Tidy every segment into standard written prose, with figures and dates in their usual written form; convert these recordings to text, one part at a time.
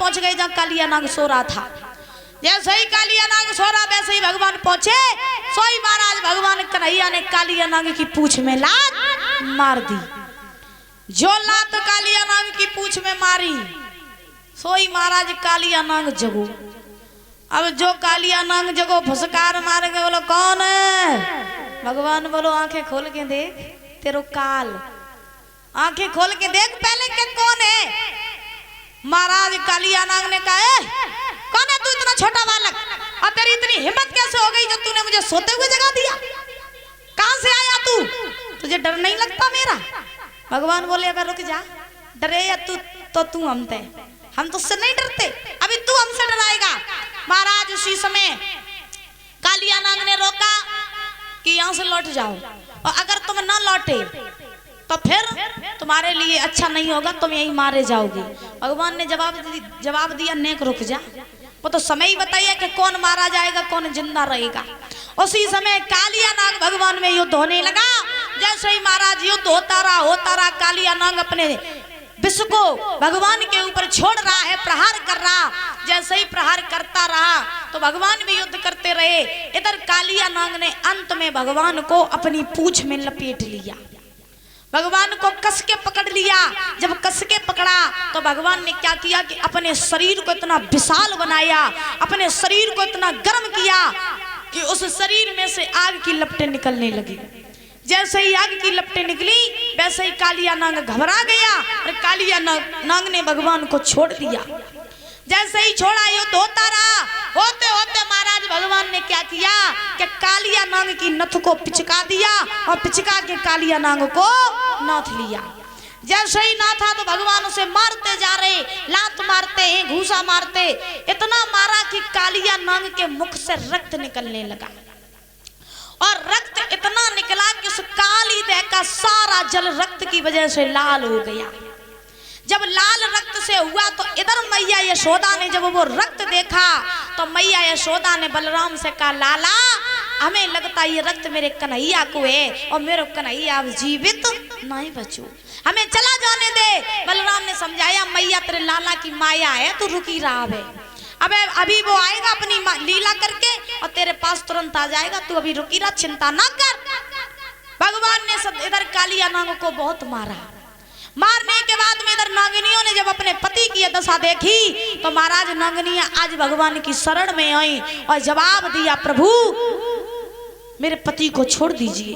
पहुंच गए जहाँ कालिया नाग सो रहा था। जैसे ही कालिया नाग सो रहा वैसे ही भगवान पहुंचे। सोई महाराज भगवान कन्हैया ने कालिया नाग की पूंछ में लात मार दी। जो लात कालिया नाग की पूंछ में मारी सोई महाराज कालिया नाग जगो। अब जो कालिया नाग जगो फुसकार मार के बोलो कौन है? भगवान बोलो आंखें खोल के देख तेरो काल, आंखें खोल के देख पहले के कौन है? महाराज कालिया नाग ने कहा कौन है तू इतना छोटा बालक, और तेरी इतनी हिम्मत कैसे हो गई जो तूने मुझे सोते हुए जगा दिया? कहां से आया तू? तुझे डर नहीं लगता मेरा? भगवान बोले अगर रुक जा, डरे या तू हम तुझसे नहीं डरते, अभी तू हमसे डराएगा। महाराज उसी समय कालिया नाग ने रोका कि यहाँ से लौट जाओ, और अगर तुम ना लौटे तो फिर तुम्हारे लिए अच्छा नहीं होगा, तुम यहीं मारे जाओगे। भगवान ने जवाब दिया नेक रुक जा, वो तो समय ही बताइए कि कौन मारा जाएगा कौन जिंदा रहेगा। उसी समय कालिया नाग भगवान में युद्ध होने लगा। जैसे ही महाराज युद्ध होता रहा कालिया नाग अपने विष को भगवान के ऊपर छोड़ रहा है, प्रहार कर रहा। जैसे ही प्रहार करता रहा तो भगवान भी युद्ध करते रहे। इधर कालिया नाग ने अंत में भगवान को अपनी पूंछ में लपेट लिया, भगवान को कस के पकड़ लिया। जब कस के पकड़ा तो भगवान ने क्या किया कि अपने शरीर को इतना विशाल बनाया, अपने शरीर को इतना गर्म किया कि उस शरीर में से आग की लपटें निकलने लगी। जैसे ही आग की लपटें निकली वैसे ही कालिया नाग घबरा गया और कालिया नाग ने भगवान को छोड़ दिया। जैसे ही छोड़ा युद्ध होता रहा, होते होते महाराज भगवान ने क्या किया कि कालिया नाग की नथ को पिचका दिया और पिचका के कालिया नाग को नाथ लिया। जैसे ही नाथा तो भगवान उसे मारते जा रहे, लात मारते हैं, घूसा मारते, इतना मारा कि कालिया नाग के मुख से रक्त निकलने लगा। और रक्त इतना निकला कि उस काली देह का सारा जल रक्त की वजह से लाल हो गया। जब लाल रक्त से हुआ तो इधर मैया यशोदा ने जब वो रक्त देखा तो मैया यशोदा ने बलराम से कहा लाला हमें लगता ये रक्त मेरे कन्हैया को है और मेरे कन्हैया अब जीवित नहीं बचो, हमें चला जाने दे। बलराम ने समझाया मैया तेरे लाला की माया है, तू रुकी रहा है, अब अभी वो आएगा अपनी लीला करके और तेरे पास तुरंत आ जाएगा, तू अभी रुकी रहा, चिंता ना कर। भगवान ने सब इधर कालिया नाग को बहुत मारा। मारने के बाद में इधर नागिनियों ने जब अपने पति की दशा देखी तो महाराज नागिनियां आज भगवान की शरण में आई और जवाब दिया प्रभु मेरे पति को छोड़ दीजिए,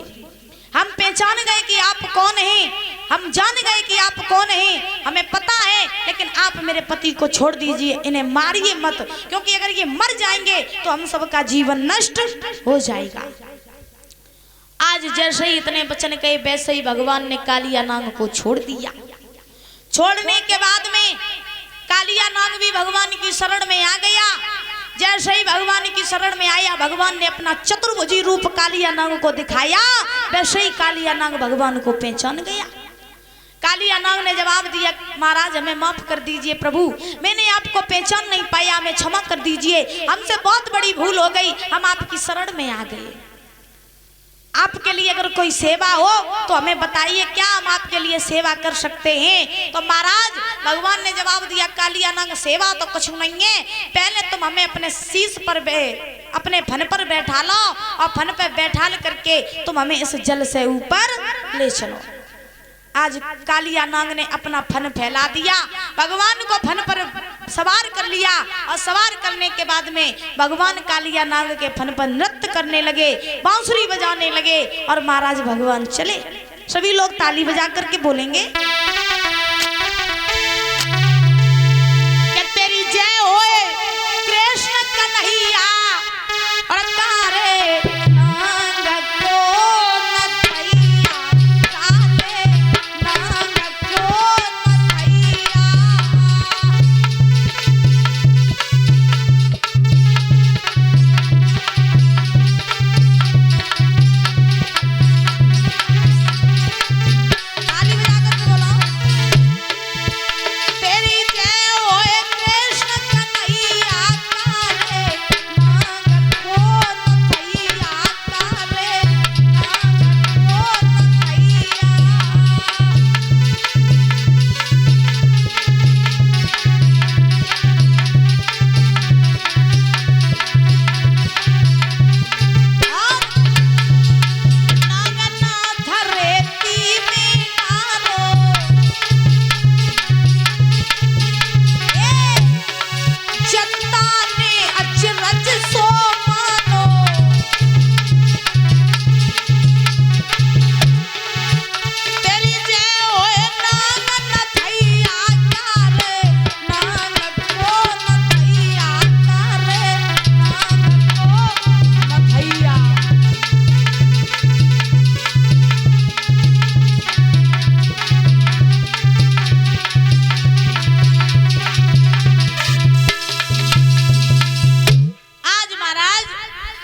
हम पहचान गए कि आप कौन हैं, हम जान गए कि आप कौन हैं, हमें पता है, लेकिन आप मेरे पति को छोड़ दीजिए, इन्हें मारिए मत, क्योंकि अगर ये मर जाएंगे तो हम सबका जीवन नष्ट हो जाएगा। आज जैसे ही इतने वचन कहे वैसे ही भगवान ने कालिया नाग को छोड़ दिया। छोड़ने के बाद में कालिया नाग भी भगवान की शरण में आ गया। जैसे ही भगवान की शरण में आया भगवान ने अपना चतुर्भुजी रूप कालिया नाग को दिखाया, वैसे ही कालिया नाग भगवान को पहचान गया। कालिया नाग ने जवाब दिया महाराज हमें माफ कर दीजिए प्रभु, मैंने आपको पहचान नहीं पाया, हमें क्षमा कर दीजिए, हमसे बहुत बड़ी भूल हो गई, हम आपकी शरण में आ गए। आपके लिए अगर कोई सेवा हो तो हमें बताइए, क्या हम आपके लिए सेवा कर सकते हैं? तो महाराज भगवान ने जवाब दिया कालिया नाग सेवा तो कुछ नहीं है, पहले तुम हमें अपने शीश पर अपने फन पर बैठा लो और फन पर बैठा करके तुम हमें इस जल से ऊपर ले चलो। आज कालिया नाग ने अपना फन फैला दिया, भगवान को फन पर सवार कर लिया और सवार करने के बाद में भगवान कालिया नाग के फन पर नृत्य करने लगे, बांसुरी बजाने लगे और महाराज भगवान चले। सभी लोग ताली बजा करके बोलेंगे कि तेरी जय होए कृष्ण कन्हैया और तारे नाग को नथैया, तारे नाग को नथैया। ताली बजा करके बोलो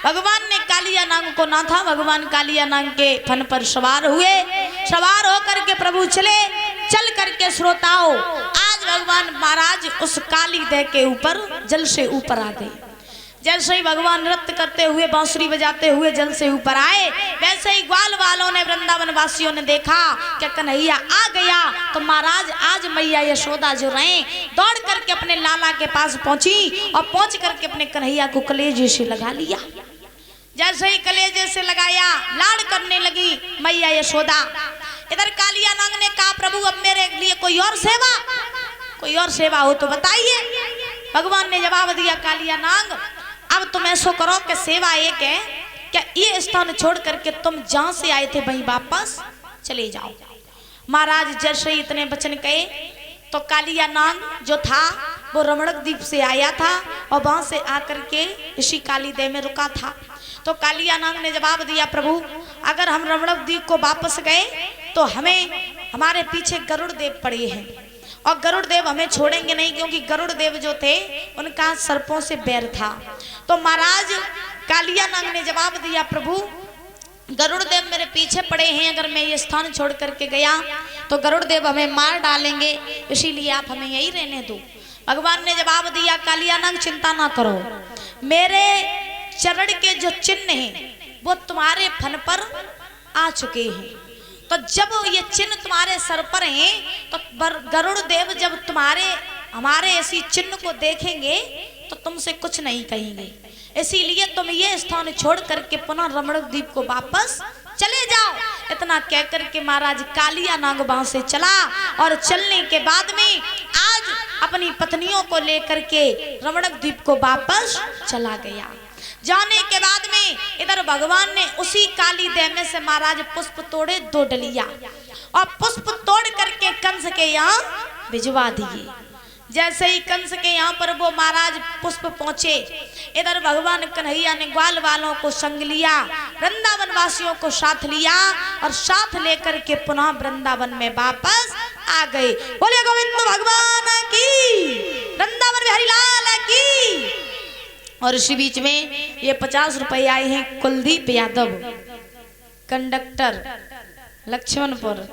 भगवान ने कालिया नाग को ना था, भगवान कालिया नाग के फन पर सवार हुए। सवार होकर के प्रभु चल करके श्रोताओं, आज भगवान महाराज उस काली देह के ऊपर जल से ऊपर आ गए। जैसे ही भगवान नृत्य करते हुए बांसुरी बजाते हुए जल से ऊपर आए, वैसे ही ग्वाल वालों ने, वृंदावन वासियों ने देखा कि कन्हैया आ गया। तो महाराज आज मैया यशोदा जो रहे दौड़ करके अपने लाला के पास पहुंची और पहुंच करके अपने कन्हैया को कलेजे से लगा लिया। जैसे ही कलेजे से लगाया, लाड़ करने लगी मैया यशोदा। इधर कालिया नाग ने कहा प्रभु अब मेरे लिए कोई और सेवा हो तो बताइए। भगवान ने जवाब दिया कालिया नाग अब तुम ऐसा करो कि सेवा एक है, क्या ये स्थान छोड़ करके तुम जहां से आए थे वहीं वापस चले जाओ। महाराज जैसे इतने वचन कहे तो कालिया नाग जो था वो रमणक द्वीप से आया था और वहां से आकर के इसी काली देह में रुका था। तो कालिया नाग ने जवाब दिया प्रभु अगर हम रमणक द्वीप को वापस गए तो हमारे पीछे गरुड़ देव पड़े हैं और गरुड़ देव हमें छोड़ेंगे नहीं, क्योंकि गरुड़ देव जो थे उनका सर्पों से बैर था। तो महाराज कालिया नाग ने जवाब दिया प्रभु गरुड़ देव मेरे पीछे पड़े हैं, अगर मैं ये स्थान छोड़ करके गया तो गरुड़ देव हमें मार डालेंगे, इसीलिए आप हमें यही रहने दो। भगवान ने जवाब दिया कालिया नाग चिंता ना करो, मेरे चरण के जो चिन्ह हैं वो तुम्हारे फन पर आ चुके हैं। तो जब ये चिन्ह तुम्हारे सर पर हैं तो गरुड़ देव जब हमारे ऐसी चिन्ह को देखेंगे तो तुमसे कुछ नहीं कहेंगे, इसीलिए तुम ये स्थान छोड़ करके पुनः रमणक द्वीप को वापस चले जाओ। इतना कह करके महाराज कालिया नाग वहां से चला और चलने के बाद में आज अपनी पत्नियों को लेकर के रमणक द्वीप को वापस चला गया। जाने के बाद में इधर भगवान ने उसी काली देह में से महाराज पुष्प तोड़े 2 डलिया और पुष्प तोड़ करके कंस के यहाँ भिजवा दिए। जैसे ही कंस के यहाँ पर वो महाराज पुष्प पहुंचे, इधर भगवान कन्हैया ने ग्वाल वालों को संग लिया, वृंदावन वासियों को साथ लिया और साथ लेकर के पुनः वृंदावन में वापस आ गए। बोले गोविंद भगवान की, वृंदावन बिहारी लाल की। और इसी बीच में ये 50 रुपए आए हैं कुलदीप यादव, कंडक्टर लक्ष्मणपुर।